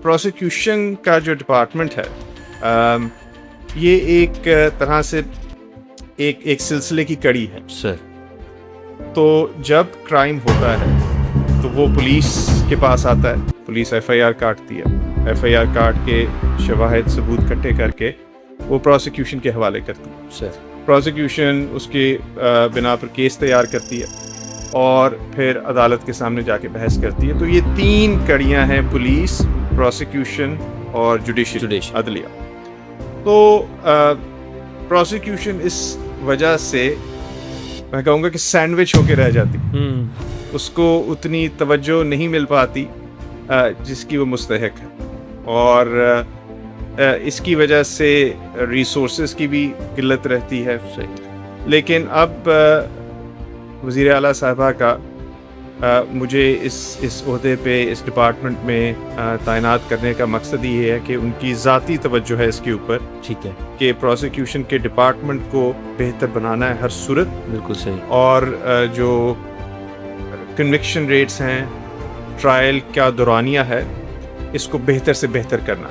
Prosecution کا جو department ہے یہ ایک طرح سے ایک سلسلے کی کڑی ہے سر. تو جب کرائم ہوتا ہے تو وہ پولیس کے پاس آتا ہے, پولیس ایف آئی آر کاٹتی ہے, ایف آئی آر کاٹ کے شواہد ثبوت اکٹھے کر کے وہ پروسیکیوشن کے حوالے کرتی ہے. سر. پروسیکیوشن اس کے بنا پر کیس تیار کرتی ہے اور پھر عدالت کے سامنے جا کے بحث کرتی ہے. تو یہ 3 کڑیاں ہیں, پولیس, پروسیکیوشن اور جوڈیشری, عدلیہ. تو پروسیکیوشن اس وجہ سے میں کہوں گا کہ سینڈوچ ہو کے رہ جاتی, اس کو اتنی توجہ نہیں مل پاتی جس کی وہ مستحق ہے, اور اس کی وجہ سے ریسورسز کی بھی قلت رہتی ہے. لیکن اب وزیر اعلیٰ صاحبہ کا مجھے اس عہدے پہ اس ڈپارٹمنٹ میں تعینات کرنے کا مقصد یہ ہے کہ ان کی ذاتی توجہ ہے اس کے اوپر, ٹھیک ہے, کہ پروسیکیوشن کے ڈپارٹمنٹ کو بہتر بنانا ہے ہر صورت. بالکل صحیح. اور جو کنوکشن ریٹس ہیں, ٹرائل کیا دورانیہ ہے, اس کو بہتر سے بہتر کرنا.